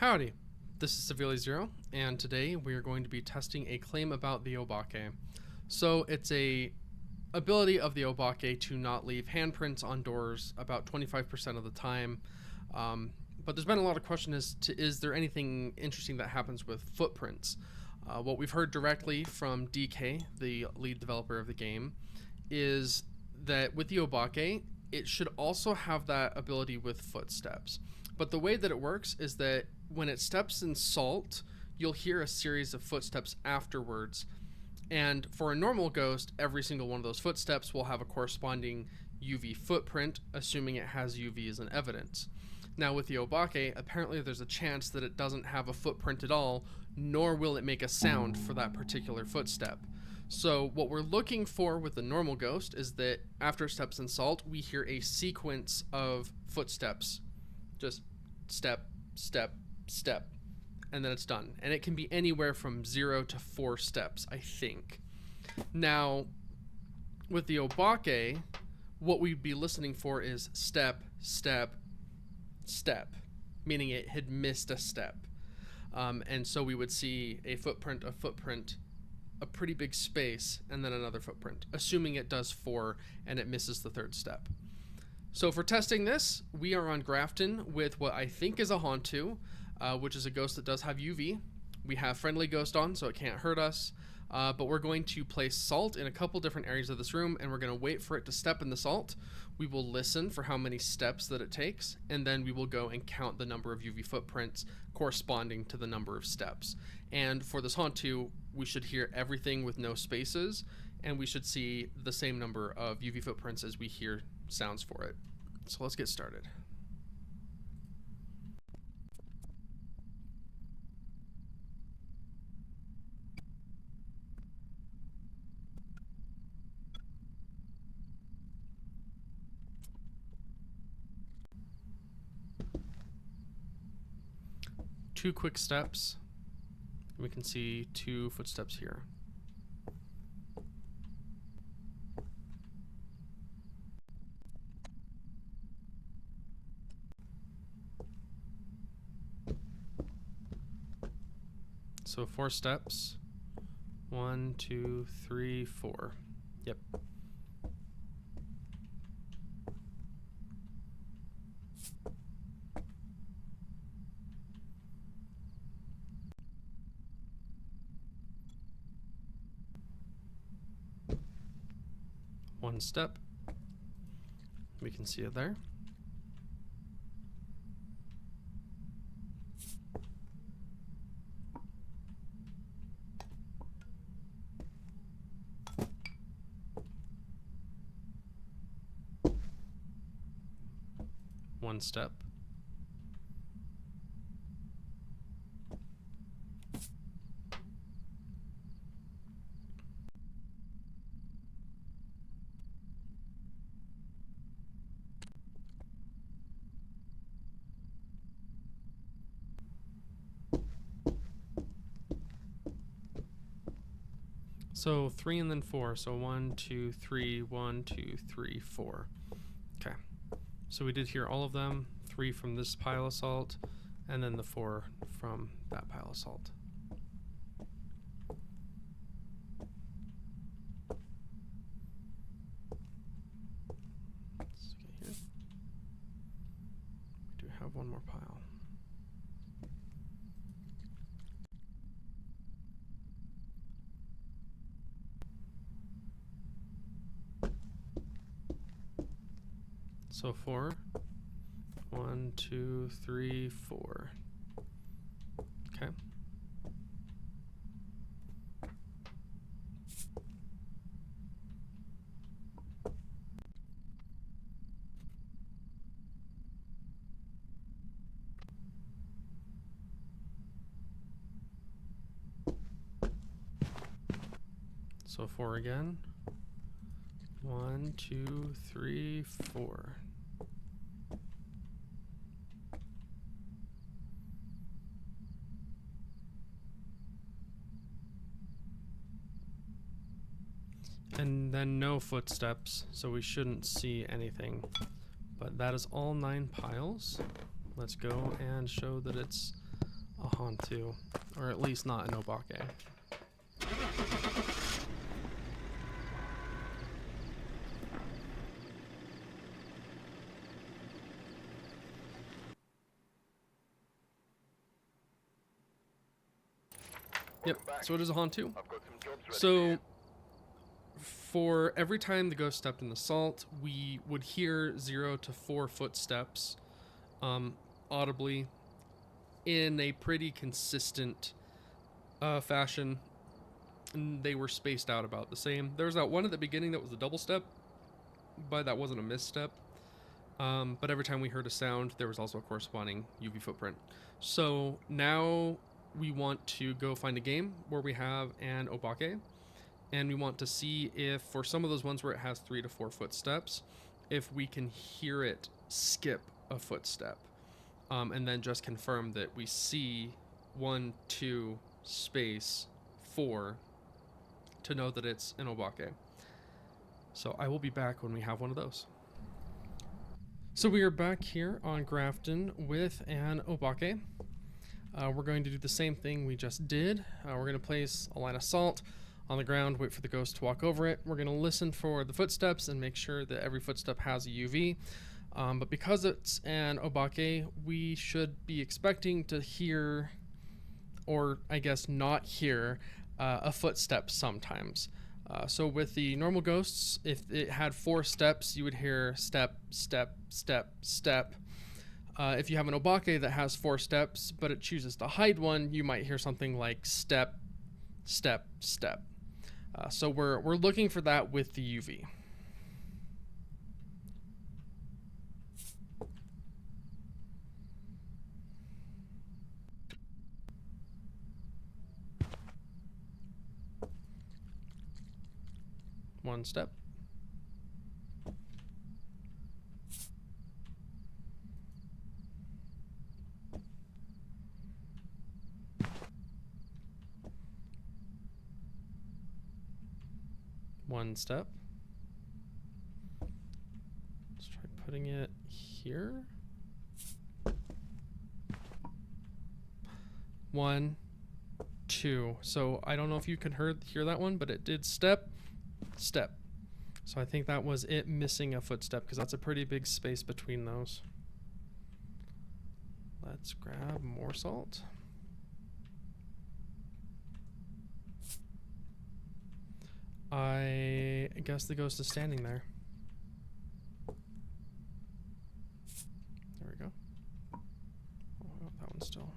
Howdy, this is Severely Zero, and today we are going to be testing a claim about the Obake. So it's a ability of the Obake to not leave handprints on doors about 25% of the time. But there's been a lot of question as to is there anything interesting that happens with footprints? What we've heard directly from DK, the lead developer of the game, is that with the Obake, it should also have that ability with footsteps. But the way that it works is that when it steps in salt, you'll hear a series of footsteps afterwards. And for a normal ghost, every single one of those footsteps will have a corresponding UV footprint, assuming it has UV as an evidence. Now with the Obake, apparently there's a chance that it doesn't have a footprint at all, nor will it make a sound for that particular footstep. So what we're looking for with the normal ghost is that after it steps in salt, we hear a sequence of footsteps. Just step, step, step, and then it's done. And it can be anywhere from 0 to 4 steps, I think. Now, with the Obake, what we'd be listening for is step, step, step, meaning it had missed a step. And so we would see a footprint, a pretty big space, and then another footprint, assuming it does 4 and it misses the 3rd step. So for testing this, we are on Grafton with what I think is a Hauntu, which is a ghost that does have UV. We have Friendly Ghost on, so it can't hurt us. But we're going to place salt in a couple different areas of this room, and we're going to wait for it to step in the salt. We will listen for how many steps that it takes, and then we will go and count the number of UV footprints corresponding to the number of steps. And for this Hauntu, we should hear everything with no spaces, and we should see the same number of UV footprints as we hear sounds for it. So let's get started. Two quick steps. We can see 2 footsteps here. So 4 steps. 1, 2, 3, 4. Yep. One step. We can see it there. One step. So 3 and then 4. So 1, 2, 3, 1, 2, 3, 4. Okay. So we did hear all of them, 3 from this pile of salt, and then the 4 from that pile of salt. Let's get here. We do have one more pile. So 4. 1, 2, 3, 4. Okay. So 4 again. 1, 2, 3, 4. And then no footsteps, so we shouldn't see anything. But that is all 9 piles. Let's go and show that it's a Hantu, or at least not an Obake. Yep, so it is a Hantu. So for every time the ghost stepped in the salt, we would hear 0 to 4 footsteps audibly in a pretty consistent fashion. And they were spaced out about the same. There was that one at the beginning that was a double step, but that wasn't a misstep. But every time we heard a sound, there was also a corresponding UV footprint. So now we want to go find a game where we have an Obake, and we want to see if for some of those ones where it has 3 to 4 footsteps, if we can hear it skip a footstep, and then just confirm that we see 1, 2, space 4 to know that it's an Obake. So I will be back when we have one of those. So we are back here on Grafton with an Obake. We're going to do the same thing we just did. We're going to place a line of salt on the ground, wait for the ghost to walk over it. We're going to listen for the footsteps and make sure that every footstep has a UV. But because it's an Obake, we should be expecting to hear, or I guess not hear, a footstep sometimes. So with the normal ghosts, if it had 4 steps, you would hear step, step, step, step. If you have an Obake that has 4 steps, but it chooses to hide one, you might hear something like step, step, step. So we're looking for that with the UV. One step. One step. Let's try putting it here. 1, 2. So I don't know if you can hear that one, but it did step, step. So I think that was it missing a footstep, because that's a pretty big space between those. Let's grab more salt. I guess the ghost is standing there. There we go. Oh, that one's still.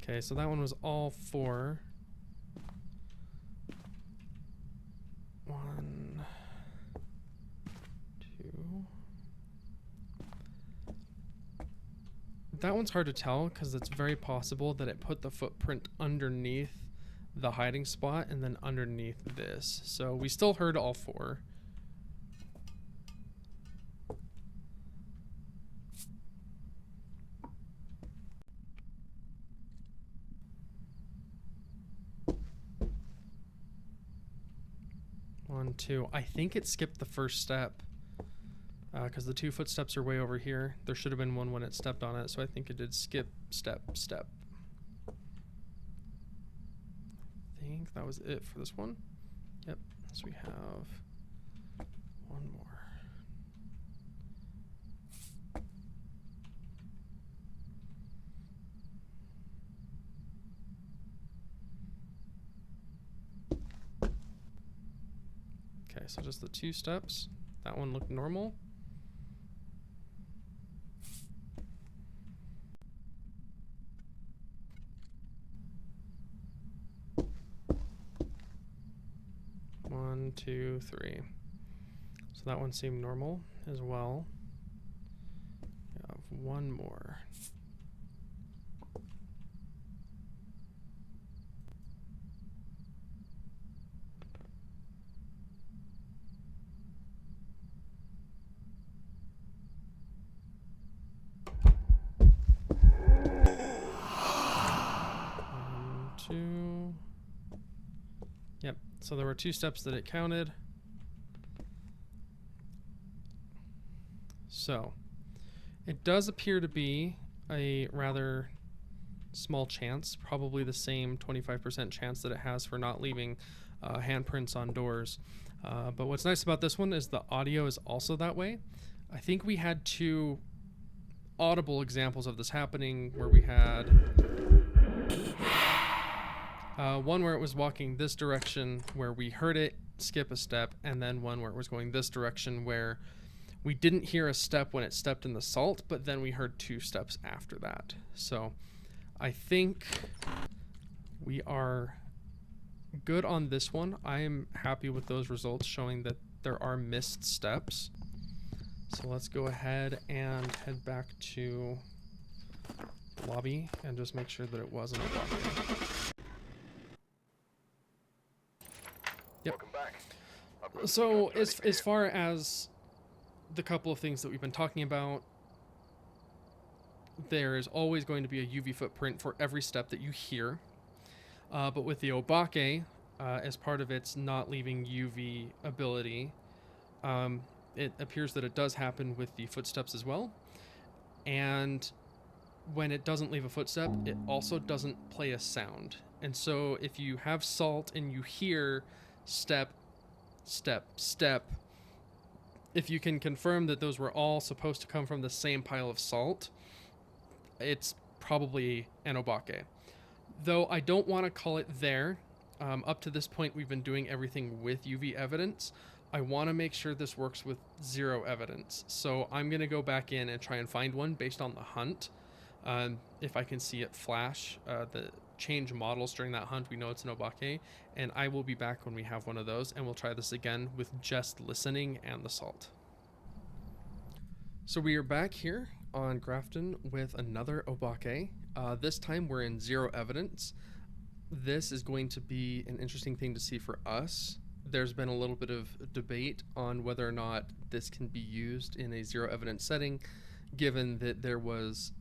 Okay, so that one was all 4. 1, 2. That one's hard to tell because it's very possible that it put the footprint underneath the hiding spot and then underneath this. So we still heard all 4. One, 2. I think it skipped the first step. Because the 2 footsteps are way over here. There should have been one when it stepped on it, so I think it did skip, step, step. I think that was it for this one. Yep, so we have one more. Okay, so just the 2 steps. That one looked normal. One, 2, 3. So that one seemed normal as well. We have one more. One, 2. Yep, so there were 2 steps that it counted. So it does appear to be a rather small chance, probably the same 25% chance that it has for not leaving handprints on doors. But what's nice about this one is the audio is also that way. I think we had 2 audible examples of this happening where we had one where it was walking this direction where we heard it skip a step, and then one where it was going this direction where we didn't hear a step when it stepped in the salt, but then we heard 2 steps after that. So I think we are good on this one. I am happy with those results showing that there are missed steps. So let's go ahead and head back to lobby and just make sure that it wasn't a Obake. Yep. Welcome back. So as far as the couple of things that we've been talking about, there is always going to be a UV footprint for every step that you hear. But with the Obake, as part of its not leaving UV ability, it appears that it does happen with the footsteps as well. And when it doesn't leave a footstep, it also doesn't play a sound. And so if you have salt and you hear step, step, step, if you can confirm that those were all supposed to come from the same pile of salt, it's probably an Obake. Though I don't want to call it there. Up to this point, we've been doing everything with UV evidence. I want to make sure this works with 0 evidence. So I'm going to go back in and try and find one based on the hunt. If I can see it flash, the change models during that hunt, we know it's an Obake. And I will be back when we have one of those, and we'll try this again with just listening and the salt. So we are back here on Grafton with another Obake. This time we're in 0 evidence. This is going to be an interesting thing to see for us. There's been a little bit of debate on whether or not this can be used in a 0 evidence setting, given that there was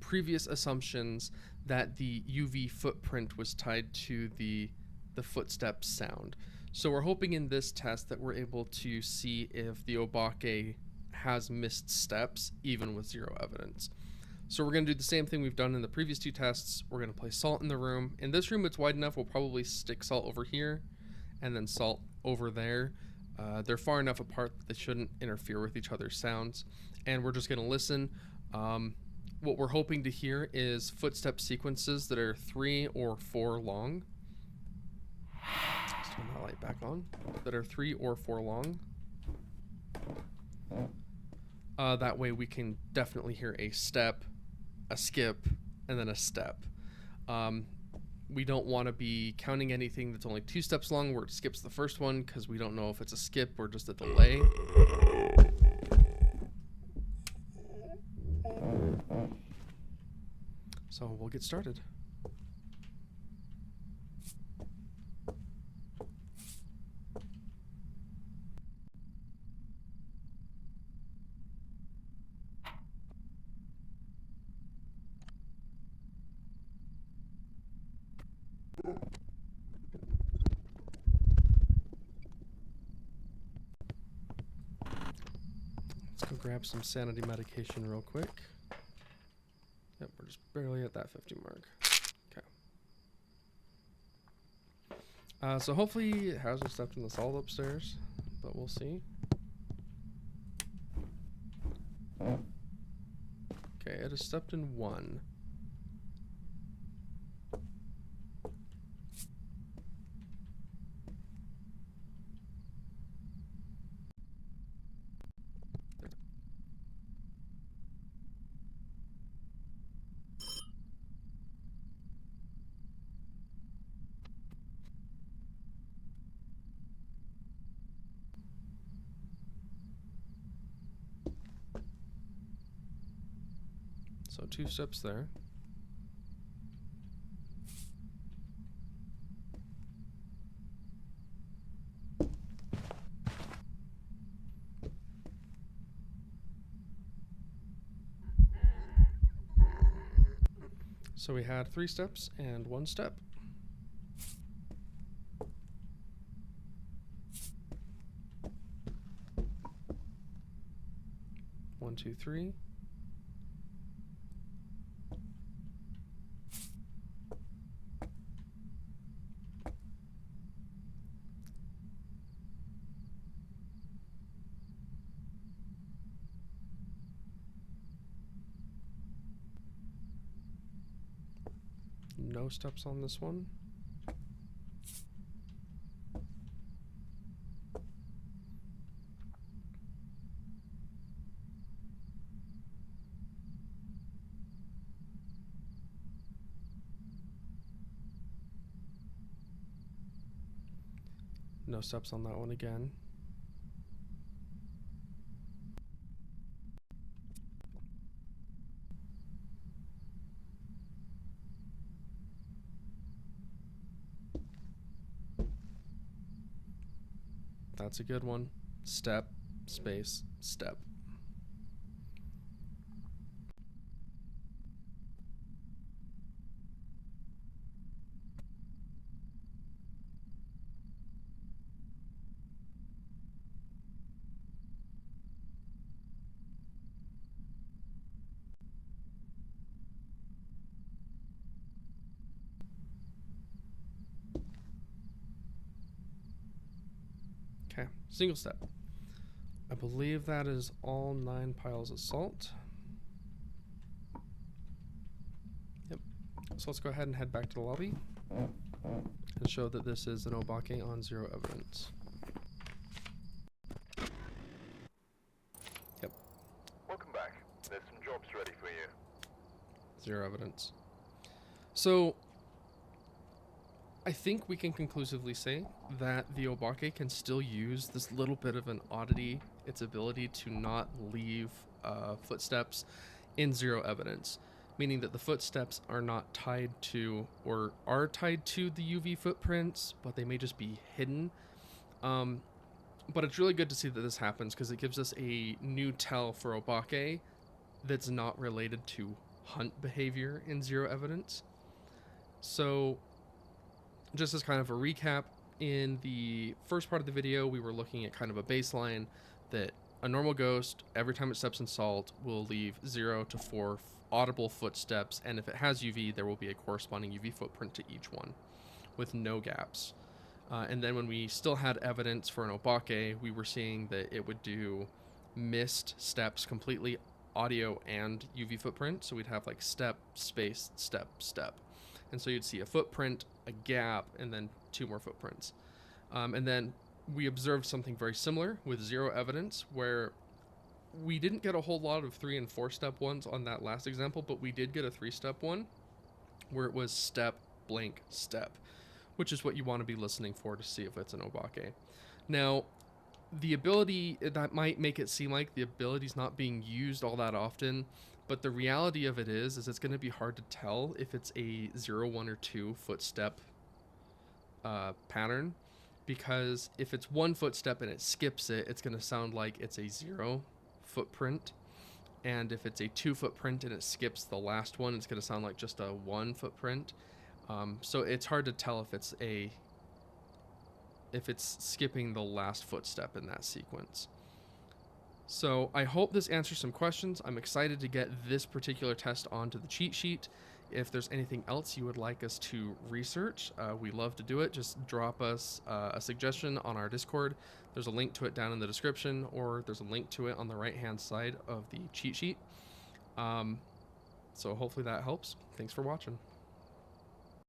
previous assumptions that the UV footprint was tied to the footstep sound. So we're hoping in this test that we're able to see if the Obake has missed steps even with 0 evidence. So we're going to do the same thing we've done in the previous 2 tests. We're going to place salt in the room. In this room, it's wide enough. We'll probably stick salt over here and then salt over there. They're far enough apart that they shouldn't interfere with each other's sounds. And we're just going to listen. What we're hoping to hear is footstep sequences that are 3 or 4 long. Let's turn that light back on. That are 3 or 4 long. That way we can definitely hear a step, a skip, and then a step. We don't want to be counting anything that's only 2 steps long where it skips the first one, because we don't know if it's a skip or just a delay. So we'll get started. Let's go grab some sanity medication real quick. Yep, we're just barely at that 50 mark. Okay. So hopefully it hasn't stepped in the salt upstairs, but we'll see. Okay, it has stepped in 1. So 2 steps there. So we had 3 steps and 1 step. 1, 2, 3. No steps on this one. No steps on that one again. That's a good one. Step, space, step. Okay, single step. I believe that is all 9 piles of salt. Yep. So let's go ahead and head back to the lobby and show that this is an Obake on 0 evidence. Yep. Welcome back. There's some jobs ready for you. 0 evidence. So I think we can conclusively say that the Obake can still use this little bit of an oddity, its ability to not leave footsteps in 0 evidence, meaning that the footsteps are not tied to, or are tied to the UV footprints, but they may just be hidden. But it's really good to see that this happens because it gives us a new tell for Obake that's not related to hunt behavior in 0 evidence. So just as kind of a recap, in the first part of the video, we were looking at kind of a baseline that a normal ghost, every time it steps in salt, will leave 0 to 4 audible footsteps, and if it has UV, there will be a corresponding UV footprint to each one, with no gaps. And then when we still had evidence for an Obake, we were seeing that it would do missed steps completely, audio and UV footprint, so we'd have like step, space, step, step. And so you'd see a footprint, a gap, and then 2 more footprints. And then we observed something very similar with 0 evidence, where we didn't get a whole lot of 3 and 4 step ones on that last example, but we did get a 3-step one where it was step, blank, step, which is what you want to be listening for to see if it's an Obake. Now, the ability, that might make it seem like the ability is not being used all that often, but the reality of it is it's going to be hard to tell if it's a 0, 1, or 2 footstep pattern, because if it's 1 footstep and it skips it, it's going to sound like it's a 0 footprint, and if it's a 2 footprint and it skips the last one, it's going to sound like just a 1 footprint. So it's hard to tell if it's skipping the last footstep in that sequence. So I hope this answers some questions. I'm excited to get this particular test onto the cheat sheet. If there's anything else you would like us to research, we love to do it. Just drop us a suggestion on our Discord. There's a link to it down in the description, or there's a link to it on the right-hand side of the cheat sheet. So hopefully that helps. Thanks for watching.